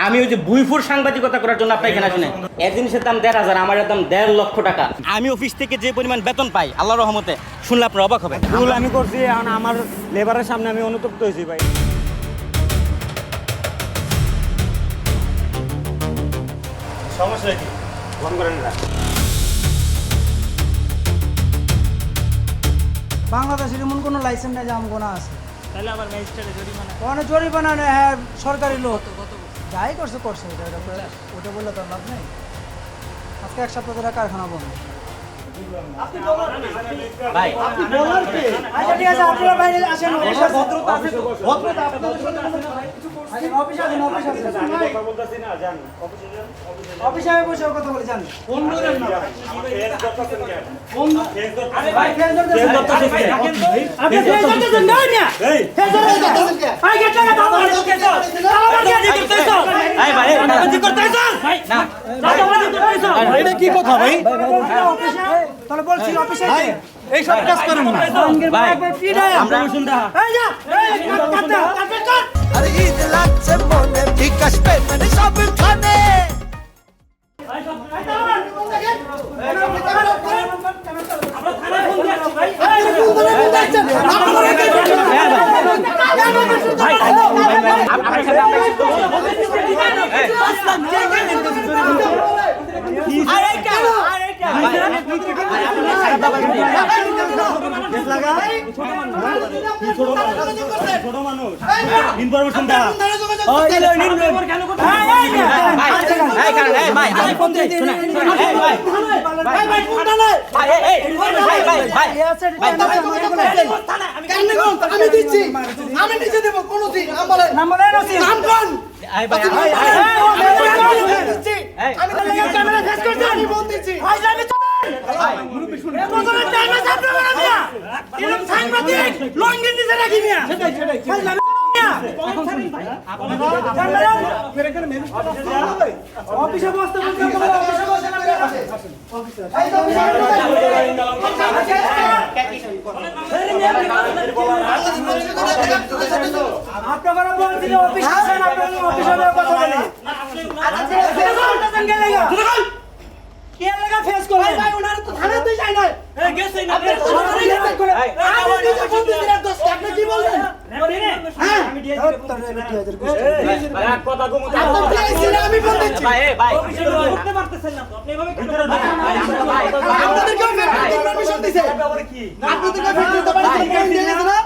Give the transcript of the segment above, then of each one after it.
আমি ওই যে বুইফুর সাংবাদিকতা করার জন্য আপনার এখানে আসি না। এক জিনিসের দাম ১৫০০, আমার দাম ১.৫ লক্ষ টাকা। আমি অফিস থেকে যে পরিমাণ বেতন পাই আল্লাহর রহমতে শুনলে আপনার অবাক হবে। ভুল আমি করছি, এখন আমার লেবারের সামনে আমি অনুতপ্ত হয়েছি ভাই। সমস্যা কি? ফোন করেন না। বাংলাদেশের এমন কোনো লাইসেন্স নাই যে আমগোনা আছে, তাহলে আবার ম্যাজিস্ট্রেটে জরিমানা কোনো জরিমানা নেই। হ্যাঁ, সরকারি লোক যাই করছে ওটা বললে তো লাভ নেই। আজকে এক সপ্তাহ ধরে কারখানা বন্ধ। ভাই আচ্ছা ঠিক আছে, আপনারা বাইরে আসেন। ভদ্রতা আছে, ভদ্রতা অফিসে আমি বসে কথা বলে যান। এটা কি কথা ভাই? তাহলে বলছি অফিসে এই সব কাজ করেন না আরে ঈদ লাগছে মনে বিকাশ পেমেন্ট সবখানে ছোট মানুষ ইনফরমেশন দেওয়া আমি দিচ্ছি, আমি নিজে দেবো কোনো দিন নাম কোন ক্যামেরা ফেস করছি, আমি ফোন দিচ্ছি। অফিসে বসতে আপনারা বলছেন অফিস আসেন, আপনারা অফিসে কথা বলেন। কে লাগা ফেস করলেন ভাই? ওনারা তো থানাতে যায় না। এই গেছে না, আপনি তো থানাতে গেছেন করে আমি নিজে ফোন দিছি। আপনি কি বললেন? হ্যাঁ আমি ডিআইজি কে ফোন দিছি। ভাই কথা কম আপনি ডিআইজি না, আমি ফোন দিচ্ছি। ভাই ভাই করতে পারতেছেন না তো আপনি এভাবে কেন আপনাদেরকে ফ্যাক্টরি পারমিশন দিছে। আপনাদেরকে ফ্যাক্টরি তো পারমিশন দিয়ে গেছে না?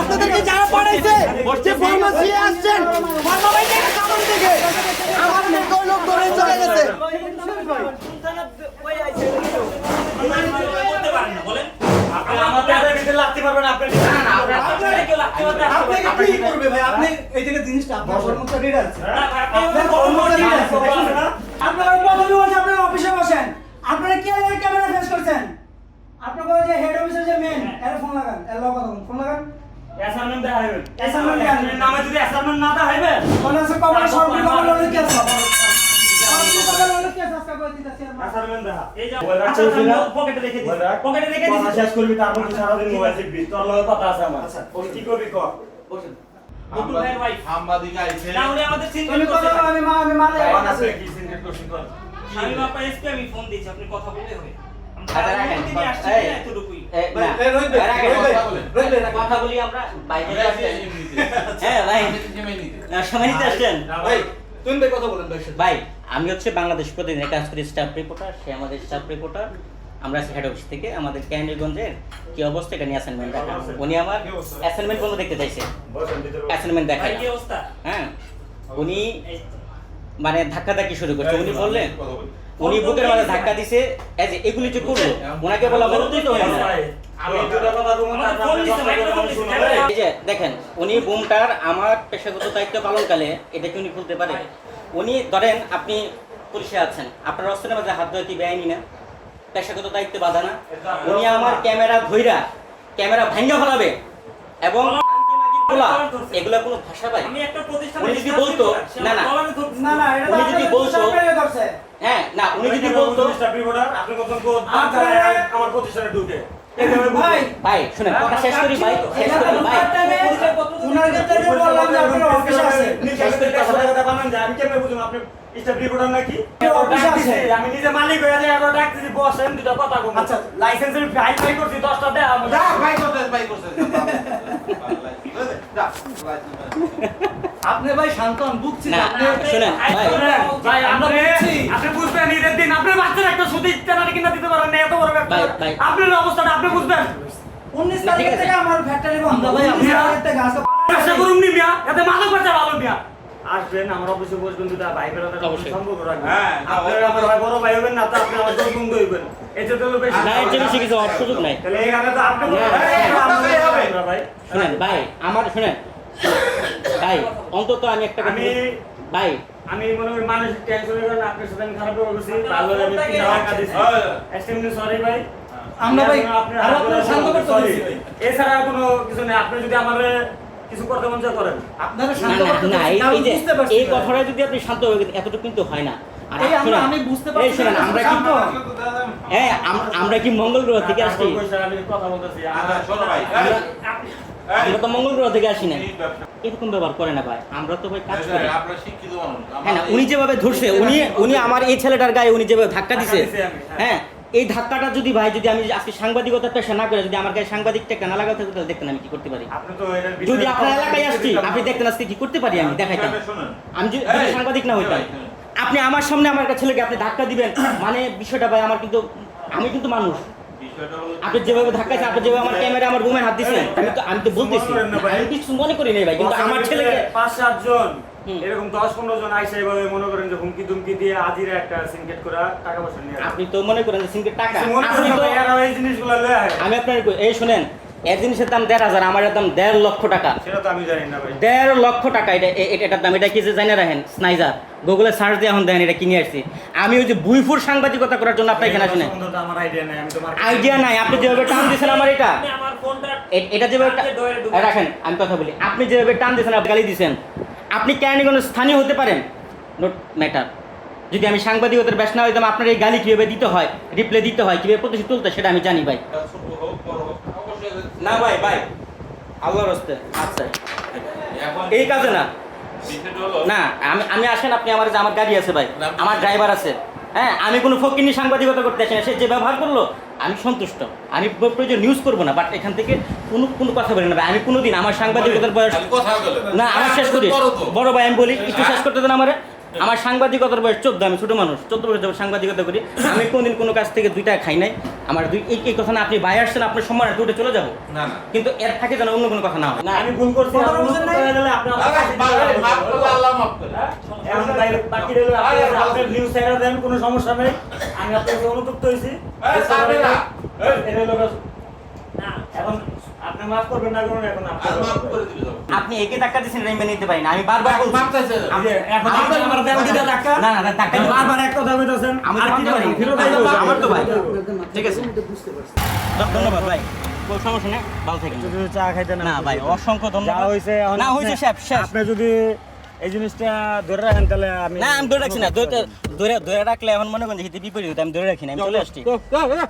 আপনাদেরকে যারা পড়াইছে যে ফার্মাসি আসছেন, ফার্মা ভাই থেকে সামান থেকে আমার লোক ধরে চলে গেছে। করতে পারেন না বলেন? আপনি আমাদের ভিতরে লাগতে পারবেন। আপনি আপনি কি করবে ভাই? আপনি এই জায়গা জিনিসটা আপনার কর্মচারীরা আছে। আপনারা প্রথমে বলছেন আপনারা অফিসে বসেন। আপনারা কি লাগা ক্যামেরা ফেস করছেন? আপনারা বলেন যে হেড অফিসার যে মেন, এর ফোন লাগান, এর লগে কথা বলুন, ফোন লাগান। অ্যাসাইনমেন্ট দেয়া হবে। অ্যাসাইনমেন্ট দেয়া হবে। নামে যদি অ্যাসাইনমেন্ট না দেয়া হবে কোন আছে কবর সরকারি কবর লড়ে কি আছে? সরকারি কবর লড়ে কি আছে? আজকে কই দিতেছি আমরা। অ্যাসাইনমেন্ট দেয়া। এই যে মোবাইল রাখছিস না? পকেটে রেখে দিন। মোবাইল রাখ। পকেটে রেখে দিন। কথা শেষ করবি, তারপর তুই সারাদিন মোবাইল টিপবি। তোর লগে কথা আছে আমার। আচ্ছা, কি করবি কর। বকুল ভাইয়ের ওয়াইফ সাংবাদিক আইছে না, উনি আমাদের তুমি সিনক্রেট কথা করতে বলো, আমি মালে ভাই আছে কি সিনক্রেট কোশ্চেন কর। আমি বাপা এসপি আমি ফোন দিয়েছি, আপনি কথা বললে হবে। আচ্ছা, রাখেন। তিনি আসছেন এই। না এতটুকুই। কথা বলি আমরা বাইরে হ্যাঁ ভাই সময় নিতে আসছেন ভাই তুমি ভাই কথা বলেন ভাই। ভাই। আমি হচ্ছে বাংলাদেশ প্রতিদিনের কাজ করি স্টাফ রিপোর্টার, সে আমাদের স্টাফ রিপোর্টার। আমরা হেড অফিস থেকে আমাদের ক্যান্ডিগঞ্জের কি অবস্থা এটা নিয়ে অ্যাসাইনমেন্ট দেখা। উনি আমার অ্যাসাইনমেন্ট বলে দেখতে চাইছে, বসেন ভিতরে। অ্যাসাইনমেন্ট দেখা। ভাই কি অবস্থা? হ্যাঁ উনি মানে ধাক্কাধাক্কি শুরু করছে। উনি বললেন উনি বুকের মাঝে ধাক্কা দিছে, এই যে এগুলি যে করলো ওনাকে বলা বলতেই তো হয় না। আমি দুটো কথা বলবো, ফোন দিছে, মাইক্রোফোন দিছে, ক্যামেরা। এই যে দেখেন উনি বুমটার আমার পেশাগত দায়িত্ব পালনকালে এটা কি উনি খুলতে পারে? উনি ধরেন আপনি পুলিশে আছেন, আপনার অস্ত্রের মাঝে হাত ধরে কি বেআইনি না? পেশাগত দায়িত্বে বাধা না? উনি আমার ক্যামেরা ধইরা ক্যামেরা ভাঙ্গা ফেলাবে এবং এগুলা কোনো ভাষা ভাই? আমি একটা প্রতিষ্ঠানে উনি যদি বলতো না না না না এটা উনি যদি বলতো করছে। হ্যাঁ না উনি যদি বলতো স্টাফ রিপোর্টার আপনি কত আমার প্রতিষ্ঠানে ঢুকে ভাই ভাই শুনেন কথা শেষ করি ভাই, শেষ করি ভাই। উনার কাছে বললাম যে আপনার অফিস আছে আমি কেমনে বুঝুন আপনি স্টাফ রিপোর্টার নাকি অফিস আছে আমি নিজে মালিক হয়ে যাই আরো ডাকতেছি বসেন দুটো কথা কম আচ্ছা। লাইসেন্সের ফাইল ফাইল করছি 10টা দেয়া যা ভাই করতে যা আপনি ভাই শান্ত হন বুঝছি না আপনি শুনেন ভাই, ভাই আমরা বুঝছি। আপনি বুঝবেন ঈদের দিন আপনার বাচ্চার একটা সুতি ইচ্ছা কিনা দিতে পারেন না এত বড় ব্যাপার ভাই, ভাই। আপনার অবস্থাটা আপনি বুঝবেন 19 তারিখ থেকে আমার ফ্যাক্টরি বন্ধ ভাই 19 তারিখ থেকে আজকে ব্যবসা করুন নি মিয়া এতে মাদক বেচা ভালো মিয়া আসবেন আমার অফিসে বসবেন দুটা ভাই বেরোতে অবশ্যই। সম্পর্ক রাখবেন হ্যাঁ, আপনারা আমার ভাই বড় ভাই হবেন না তো আপনি আমার বন্ধু হইবেন এই যে তো বেশি না এর চেয়ে বেশি কিছু হওয়ার সুযোগ নাই। তাহলে এখানে তো আপনি না, ভাই শুনেন ভাই, আমার শুনেন ভাই, অন্তত আমি একটা কথা আমি- বলি- ভাই আমি মনে করি মানসিক টেনশনের কারণে আপনার সাথে আমি খারাপ ব্যবহার করছি ভালো আমি 3 টাকা দিছি এক্সট্রিমলি সরি ভাই আমরা ভাই আপনার আর আপনার শান্ত করতে sorry। দিছি ভাই এছাড়া কোনো কিছু নেই আপনি যদি আমারে কিছু করতে মন চায় করেন আপনারা না শান্ত না করতে না দিছি, আমি এই যে বুঝতে পারছি এই ভাই। কথাটা যদি আপনি শান্ত হয়ে গেছেন, এতটুকু কিন্তু হয় না। আর এই আমরা শুনেন, আমি বুঝতে এই পারছি শুনেন, আমরা কি শান্ত হন। হ্যাঁ আমরা কি মঙ্গল গ্রহ থেকে আসছি? আমি কথা বলতেছি আচ্ছা শোনো ভাই আমরা তো মঙ্গল গ্রহ থেকে আসি না। এরকম ব্যবহার করে না ভাই, আমরা তো ভাই কাজ করি। আপনারা শিক্ষিত মানুষ হ্যাঁ না, উনি যেভাবে ধরছে, উনি আমার এই ছেলেটার গায়ে উনি যেভাবে ধাক্কা দিছে, দিছি আমি, হ্যাঁ এই ধাক্কাটা যদি ভাই যদি আমি আজকে সাংবাদিকতা পেশা না করে যদি আমার গায়ে সাংবাদিক টেকা না লাগাতে তাহলে দেখতেন আমি কি করতে পারি। আপনি তো এটার যদি বিষয়ে আপনার কথা এলাকায় বলতে আসছি দিতাম না। আপনি দেখতেন আজকে কি করতে পারি, আমি দেখাইতাম। শুনুন আমি যদি সাংবাদিক না হইতাম, আপনি আমার সামনে আমার একটা ছেলেকে আপনি ধাক্কা দিবেন, মানে বিষয়টা ভাই আমার কিন্তু, আমি কিন্তু মানুষ। বিষয়টা হলো আপনি যেভাবে ধাক্কাছেন, আপনি যেভাবে আমার ক্যামেরা আমার রুমে হাত দিচ্ছেন, আমি তো বলতেছি মনে করেন না ভাই। আমি কিছু মনে করি নাই ভাই, কিন্তু আমার ছেলেকে 5-7 জন হুম। এরকম 10-15 জন আইসা এভাবে মনে করেন যে হুমকি দুমকি দিয়ে আজিরা একটা সিনকেট করা টাকা পয়সা নিয়ে আসে। আপনি তো মনে করেন যে সিঙ্গের টাকা, কিছু মনে আপনি করেন তো না, এরা এই জিনিসগুলো লয়ে আয়। আমি আপনার এই শুনেন, এর জিনিসের দাম 1,500, আমার দাম 1.5 লক্ষ টাকা। সেটা তো আমি জানি না ভাই 1.5 লক্ষ টাকা এটার দাম। এটা কি যে জানে রাখেন স্নাইজার গুগলে সার্চ দিয়ে এখন দেখেন এটা কিনে আসছি আমি। ওই যে বুইফুর সাংবাদিকতা করার জন্য আপনার এখানে আসেন, সম্বন্ধে তো আমার আইডিয়া নাই আমি তো আইডিয়া নাই। আপনি যেভাবে টান দিয়েছেন আমার এটা আপনি আমার ফোনটা এটা যেভাবে ডোরে ঢুকে রাখেন, আমি কথা বলি, আপনি যেভাবে টান দিয়েছেন, আপনি গালি দিয়েছেন, আপনি কেরানীগঞ্জের স্থানীয় হতে পারেন, নোট ম্যাটার। যদি আমি সাংবাদিকতার ব্যস্ত না হইতাম, আপনার এই গালি কীভাবে দিতে হয়, রিপ্লাই দিতে হয়, কীভাবে প্রতিশোধ তুলতে হয়, সেটা আমি জানি ভাই। ছোট হোক বড় হোক অবশ্যই না ভাই ভাই, আল্লাহর হস্তে আচ্ছা এখন এই কাজে না বিষয়টা হলো না, আমি আসেন, আপনি আমার যে আমার গাড়ি আছে ভাই, আমার ড্রাইভার আছে, হ্যাঁ আমি কোনো ফকিনি সাংবাদিকতা করতে আসি না। সে যে ব্যবহার করলো আমি সন্তুষ্ট, আমি প্রয়োজন নিউজ করবো না, বাট এখান থেকে কোনো কথা বলি না ভাই। আমি কোনোদিন আমার সাংবাদিকতার বয়স খালি কথা বলে না, আমার শেষ করি, বড় ভাই আমি বলি একটু শেষ করতে দেন আমারে। আমার সাংবাদিকতার বয়স 14, আমি ছোট মানুষ, 14 বছর যাবত সাংবাদিকতা করি। আমি কোনোদিন কোনো কাছ থেকে 2 টাকা খাই নাই। আমার এই কথা না, আপনি ভাই আসছেন, আপনার সম্মান আছে, উঠে চলে যাবো, না না কিন্তু এর থাকে যেন অন্য কোনো কথা না হয়। না আমি ভুল করছি কথা আমার বলছেন ভুল নাই? করে গেলে আপনি আমার কাছে মাফ করলে আল্লাহ মাফ করে এখন ভাই বাকি রইলো আপনার নিউজ চ্যানেল দেন কোনো সমস্যা নেই আমি আপনার কাছে অনুতপ্ত হইছি এই সামনে না এটা হলো না এখন আপনি মাফ করবেন না করুন এখন আর আপনি মাফ করে দিবি যাও আপনি একে ধাক্কা দিচ্ছেন, এটা আমি মেনে নিতে পারি না। আমি বারবার বলছি মাফ চাইছে এখন আপনি আমার দেন দিতে টাকা না না ধাক্কা দিবেন। বারবার এক কথা বলতেছেন আমি আর তো কি মানতে পারি। ফেরত আমার তো ভাই। ঠিক আছে বুঝতে পারছি ধন্যবাদ ভাই, কোনো সমস্যা নেই, ভালো থাকেন। চা খাইতে না ভাই, অসংখ্য যা ধন্যবাদ। হইছে এখন না হইছে শেষ শেষ। আপনি যদি এই জিনিসটা ধরে রাখেন তাহলে আমি না আমি ধরে রাখছি না, ধরে রাখলে এখন মনে করেন যে হিতে বিপরীত হতো, আমি ধরে রাখি না, আমি চলে আসছি।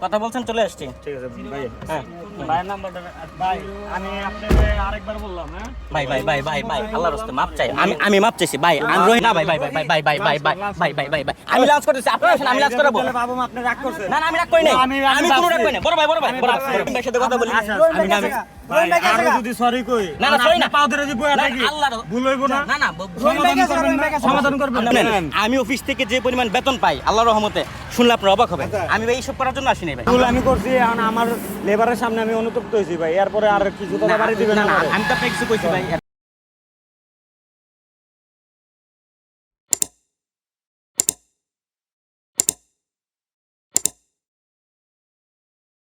কথা বলছেন, চলে আসছি। ঠিক আছে ভাই হ্যাঁ ভাইয়ের নাম্বারটা ভাই আমি আপনাকে আরেকবার বললাম হ্যাঁ ভাই ভাই ভাই ভাই ভাই আল্লাহর রাস্তায় মাপ চাই, আমি মাপ চাইছি ভাই, আমি রহি না ভাই ভাই ভাই ভাই ভাই ভাই ভাই ভাই ভাই ভাই ভাই ভাই আমি লাঞ্চ করতেছি, আপনি আসেন, আমি লাঞ্চ করাবো। তাহলে বাবু আপনি রাগ করছেন না না আমি রাগ করি নাই, আমি আমি কোনো রাগ করি না। বড় ভাই বড় ভাই আমি বড় ভাবছি। ভাই ভাইয়ের সাথে কথা বলি। আমি না আমি- ভাই আমি যদি সরি কই না, না, sorry না। পাও ধরে যদি বয়া না, থাকি আল্লাহর- ভুল হইব না না না সমাধান করবেন না শুনেন, আমি অফিস থেকে যে পরিমাণ বেতন পাই আল্লাহর রহমতে শুনলে আপনার অবাক হবে। আমি ভাই এইসব করার জন্য আসি নাই ভাই। ভুল আমি করছি এখন আমার লেবারের সামনে আমি অনুতপ্ত হয়েছি ভাই এরপরে আর কিছু কথা বাড়ি দিবেন না না না আমারে। আমি তো আপনাকে কিছু কইছি ভাই।